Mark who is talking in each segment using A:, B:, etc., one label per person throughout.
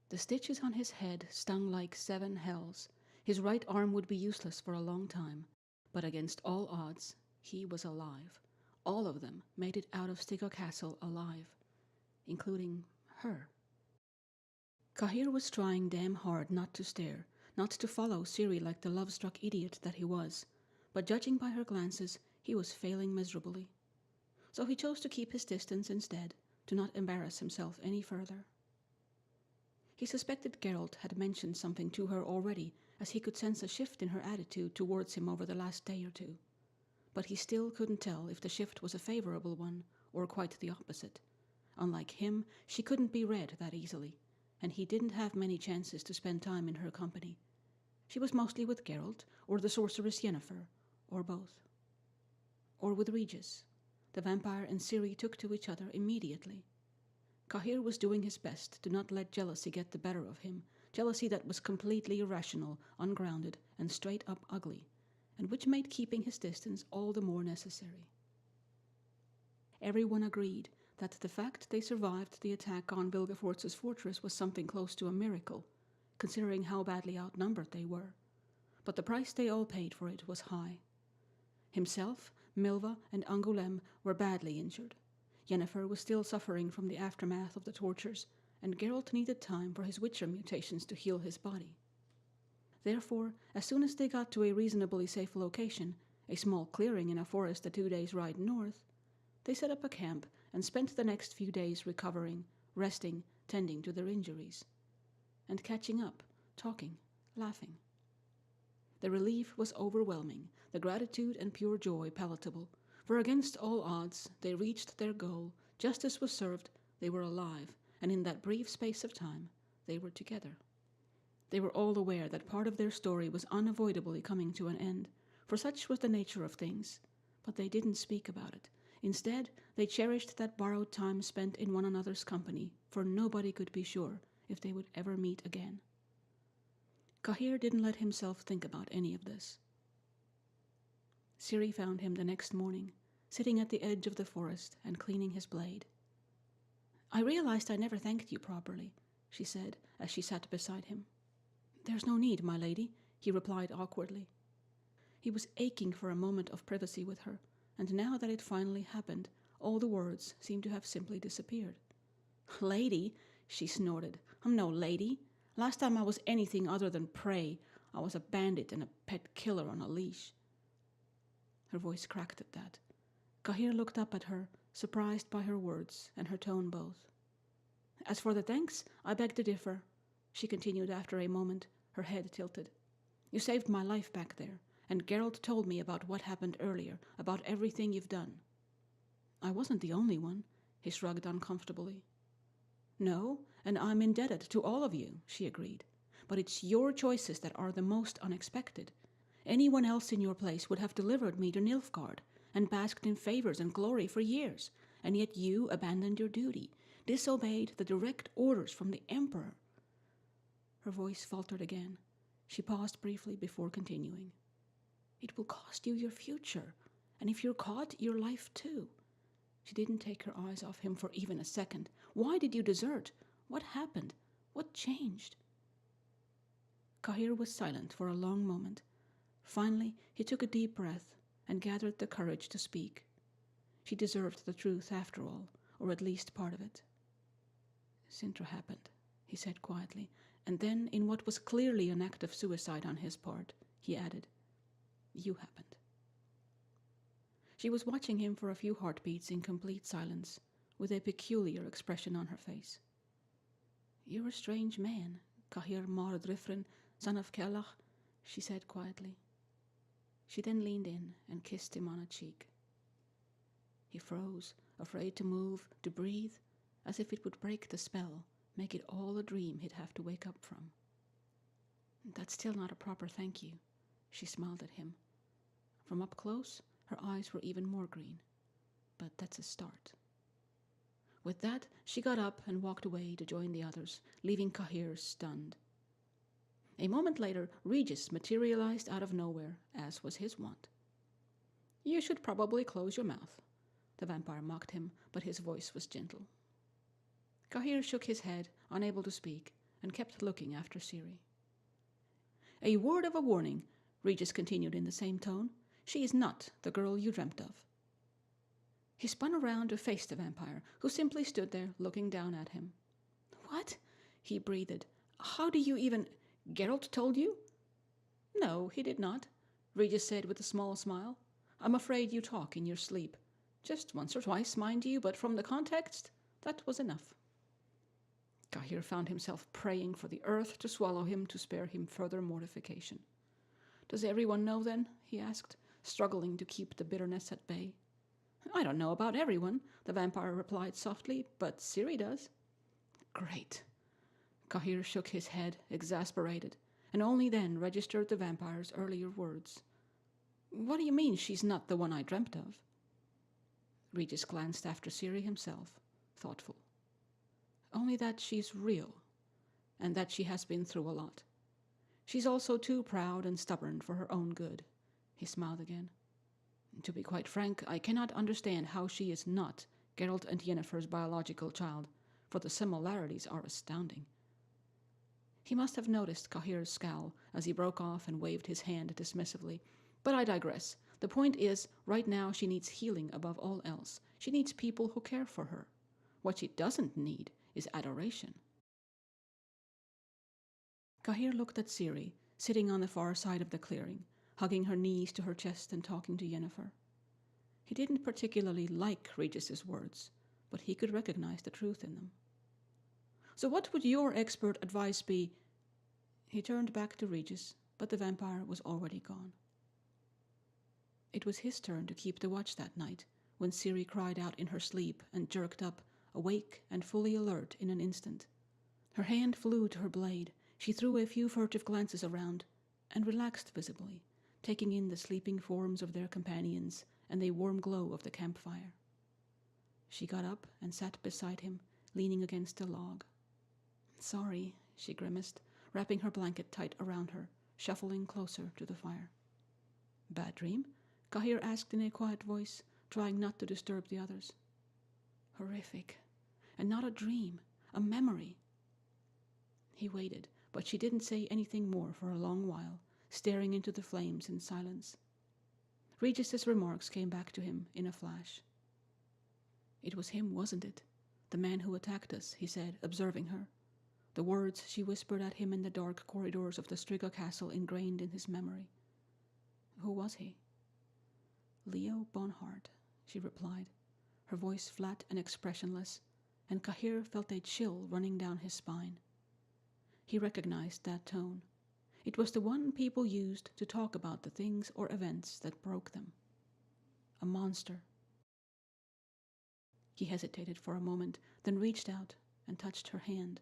A: The stitches on his head stung like 7 hells. His right arm would be useless for a long time, but against all odds, he was alive. All of them made it out of Stygga Castle alive, including her. Cahir was trying damn hard not to stare, not to follow Ciri like the love-struck idiot that he was, but judging by her glances, he was failing miserably. So he chose to keep his distance instead, to not embarrass himself any further. He suspected Geralt had mentioned something to her already, as he could sense a shift in her attitude towards him over the last day or two. But he still couldn't tell if the shift was a favorable one, or quite the opposite. Unlike him, she couldn't be read that easily, and he didn't have many chances to spend time in her company. She was mostly with Geralt, or the sorceress Yennefer, or both. Or with Regis. The vampire and Ciri took to each other immediately. Cahir was doing his best to not let jealousy get the better of him, jealousy that was completely irrational, ungrounded, and straight up ugly, and which made keeping his distance all the more necessary. Everyone agreed that the fact they survived the attack on Vilgefortz's fortress was something close to a miracle, considering how badly outnumbered they were. But the price they all paid for it was high. Himself, Milva, and Angoulême were badly injured. Yennefer was still suffering from the aftermath of the tortures, and Geralt needed time for his Witcher mutations to heal his body. Therefore, as soon as they got to a reasonably safe location, a small clearing in a forest a 2 days' ride north, they set up a camp and spent the next few days recovering, resting, tending to their injuries, and catching up, talking, laughing. The relief was overwhelming, the gratitude and pure joy palatable, for against all odds they reached their goal, justice was served, they were alive, and in that brief space of time they were together. They were all aware that part of their story was unavoidably coming to an end, for such was the nature of things, but they didn't speak about it. Instead, they cherished that borrowed time spent in one another's company, for nobody could be sure if they would ever meet again. Cahir didn't let himself think about any of this. Ciri found him the next morning, sitting at the edge of the forest and cleaning his blade. "I realized I never thanked you properly," she said as she sat beside him. "There's no need, my lady," he replied awkwardly. He was aching for a moment of privacy with her, and now that it finally happened, all the words seemed to have simply disappeared. "Lady," she snorted. "I'm no lady. Last time I was anything other than prey, I was a bandit and a pet killer on a leash." Her voice cracked at that. Cahir looked up at her, surprised by her words and her tone both. "As for the thanks, I beg to differ," she continued after a moment, her head tilted. "You saved my life back there, and Geralt told me about what happened earlier, about everything you've done." "I wasn't the only one," he shrugged uncomfortably. "No, and I'm indebted to all of you," she agreed. "But it's your choices that are the most unexpected. Anyone else in your place would have delivered me to Nilfgaard and basked in favors and glory for years, and yet you abandoned your duty, disobeyed the direct orders from the Emperor." Her voice faltered again. She paused briefly before continuing. "It will cost you your future, and if you're caught, your life too." She didn't take her eyes off him for even a second. "Why did you desert? What happened? What changed?" Cahir was silent for a long moment. Finally, he took a deep breath and gathered the courage to speak. She deserved the truth after all, or at least part of it. "Sintra happened," he said quietly, and then, in what was clearly an act of suicide on his part, he added, "You happened." She was watching him for a few heartbeats in complete silence, with a peculiar expression on her face. "You're a strange man, Cahir Mar Drifrin, son of Kellach," she said quietly. She then leaned in and kissed him on a cheek. He froze, afraid to move, to breathe, as if it would break the spell, make it all a dream he'd have to wake up from. "That's still not a proper thank you," she smiled at him. From up close, her eyes were even more green. "But that's a start." With that, she got up and walked away to join the others, leaving Cahir stunned. A moment later, Regis materialized out of nowhere, as was his wont. "You should probably close your mouth," the vampire mocked him, but his voice was gentle. Cahir shook his head, unable to speak, and kept looking after Ciri. "A word of a warning," Regis continued in the same tone. "She is not the girl you dreamt of." He spun around to face the vampire, who simply stood there looking down at him. "What?" he breathed. "How do you even... Geralt told you?" "No, he did not," Regis said with a small smile. "I'm afraid you talk in your sleep. Just once or twice, mind you, but from the context, that was enough." Cahir found himself praying for the earth to swallow him to spare him further mortification. "Does everyone know then?" he asked, struggling to keep the bitterness at bay. "I don't know about everyone," the vampire replied softly, "but Ciri does." "Great." Cahir shook his head, exasperated, and only then registered the vampire's earlier words. "What do you mean she's not the one I dreamt of?" Regis glanced after Ciri himself, thoughtful. "Only that she's real, and that she has been through a lot. She's also too proud and stubborn for her own good." He smiled again. "To be quite frank, I cannot understand how she is not Geralt and Yennefer's biological child, for the similarities are astounding." He must have noticed Cahir's scowl as he broke off and waved his hand dismissively. "But I digress. The point is, right now she needs healing above all else. She needs people who care for her. What she doesn't need is adoration." Cahir looked at Ciri, sitting on the far side of the clearing, hugging her knees to her chest and talking to Yennefer. He didn't particularly like Regis's words, but he could recognize the truth in them. "So what would your expert advice be?" He turned back to Regis, but the vampire was already gone. It was his turn to keep the watch that night, when Ciri cried out in her sleep and jerked up, awake and fully alert in an instant. Her hand flew to her blade. She threw a few furtive glances around and relaxed visibly, taking in the sleeping forms of their companions and the warm glow of the campfire. She got up and sat beside him, leaning against a log. "Sorry," she grimaced, wrapping her blanket tight around her, shuffling closer to the fire. "Bad dream?" Cahir asked in a quiet voice, trying not to disturb the others. "Horrific. And not a dream, a memory." He waited, but she didn't say anything more for a long while, staring into the flames in silence. Regis's remarks came back to him in a flash. "It was him, wasn't it? The man who attacked us," he said, observing her. The words she whispered at him in the dark corridors of the Stygga castle ingrained in his memory. "Who was he?" "Leo Bonhart," she replied, her voice flat and expressionless, and Cahir felt a chill running down his spine. He recognized that tone. It was the one people used to talk about the things or events that broke them. A monster. He hesitated for a moment, then reached out and touched her hand.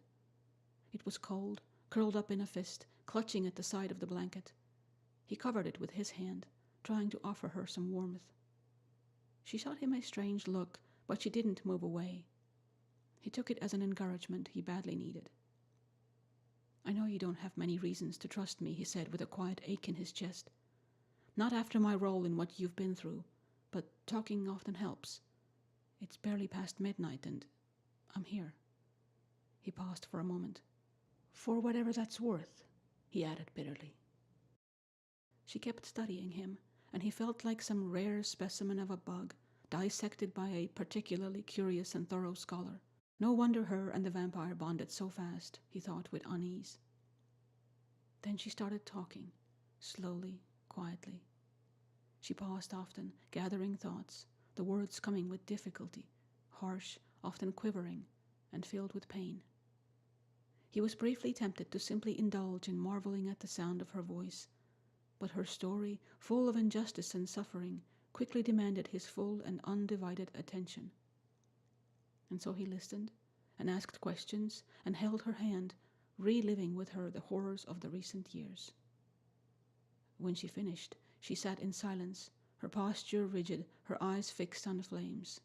A: It was cold, curled up in a fist, clutching at the side of the blanket. He covered it with his hand, trying to offer her some warmth. She shot him a strange look, but she didn't move away. He took it as an encouragement he badly needed. "I know you don't have many reasons to trust me," he said with a quiet ache in his chest. "Not after my role in what you've been through, but talking often helps. It's barely past midnight and I'm here." He paused for a moment. "For whatever that's worth," he added bitterly. She kept studying him, and he felt like some rare specimen of a bug, dissected by a particularly curious and thorough scholar. No wonder her and the vampire bonded so fast, he thought with unease. Then she started talking, slowly, quietly. She paused often, gathering thoughts, the words coming with difficulty, harsh, often quivering, and filled with pain. He was briefly tempted to simply indulge in marveling at the sound of her voice, but her story, full of injustice and suffering, quickly demanded his full and undivided attention. And so he listened, and asked questions, and held her hand, reliving with her the horrors of the recent years. When she finished, she sat in silence, her posture rigid, her eyes fixed on the flames.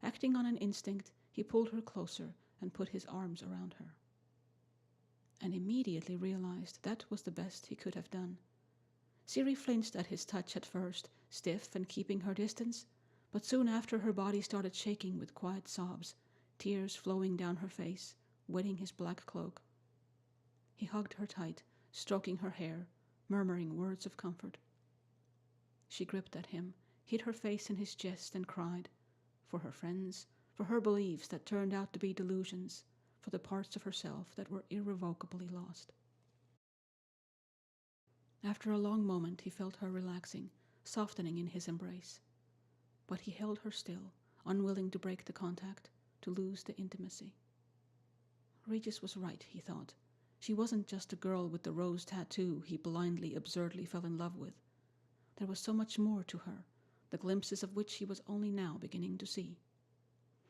A: Acting on an instinct, he pulled her closer and put his arms around her. And immediately realized that was the best he could have done. Ciri flinched at his touch at first, stiff and keeping her distance, but soon after her body started shaking with quiet sobs, tears flowing down her face, wetting his black cloak. He hugged her tight, stroking her hair, murmuring words of comfort. She gripped at him, hid her face in his chest and cried, for her friends, for her beliefs that turned out to be delusions, for the parts of herself that were irrevocably lost. After a long moment he felt her relaxing, softening in his embrace. But he held her still, unwilling to break the contact, to lose the intimacy. Regis was right, he thought. She wasn't just a girl with the rose tattoo he blindly, absurdly fell in love with. There was so much more to her, the glimpses of which he was only now beginning to see.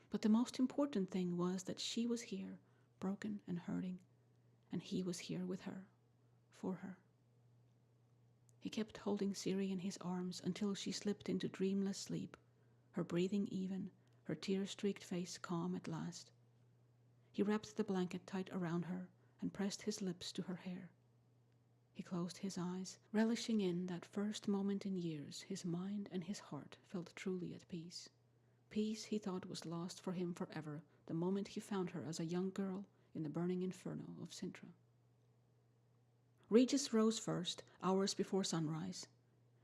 A: But the most important thing was that she was here, broken and hurting, and he was here with her, for her. He kept holding Ciri in his arms until she slipped into dreamless sleep, her breathing even, her tear-streaked face calm at last. He wrapped the blanket tight around her and pressed his lips to her hair. He closed his eyes, relishing in that first moment in years his mind and his heart felt truly at peace. Peace he thought was lost for him forever the moment he found her as a young girl in the burning inferno of Sintra. Regis rose first, hours before sunrise.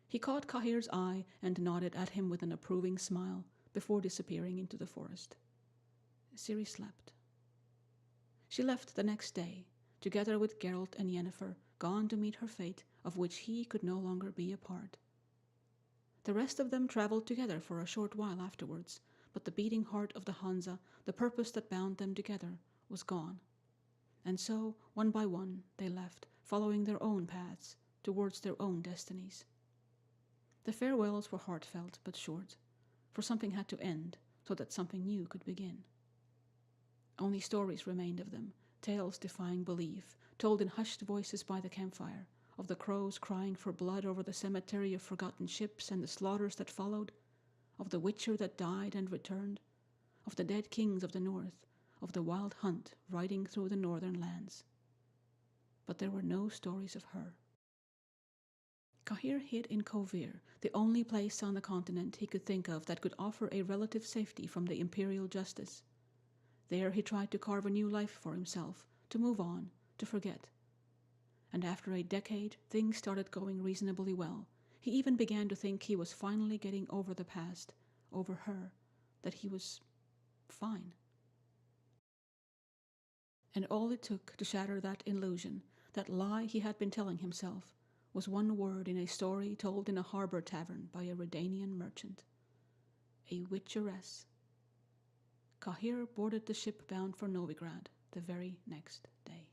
A: He caught Cahir's eye and nodded at him with an approving smile before disappearing into the forest. Ciri slept. She left the next day, together with Geralt and Yennefer, gone to meet her fate, of which he could no longer be a part. The rest of them travelled together for a short while afterwards, but the beating heart of the Hansa, the purpose that bound them together, was gone. And so, one by one, they left, following their own paths, towards their own destinies. The farewells were heartfelt but short, for something had to end so that something new could begin. Only stories remained of them, tales defying belief, told in hushed voices by the campfire, of the crows crying for blood over the cemetery of forgotten ships and the slaughters that followed, of the witcher that died and returned, of the dead kings of the north, of the wild hunt riding through the northern lands. But there were no stories of her. Cahir hid in Cahir, the only place on the continent he could think of that could offer a relative safety from the imperial justice. There he tried to carve a new life for himself, to move on, to forget. And after a decade, things started going reasonably well. He even began to think he was finally getting over the past, over her, that he was fine. And all it took to shatter that illusion, that lie he had been telling himself, was one word in a story told in a harbor tavern by a Redanian merchant. A witcheress. Cahir boarded the ship bound for Novigrad the very next day.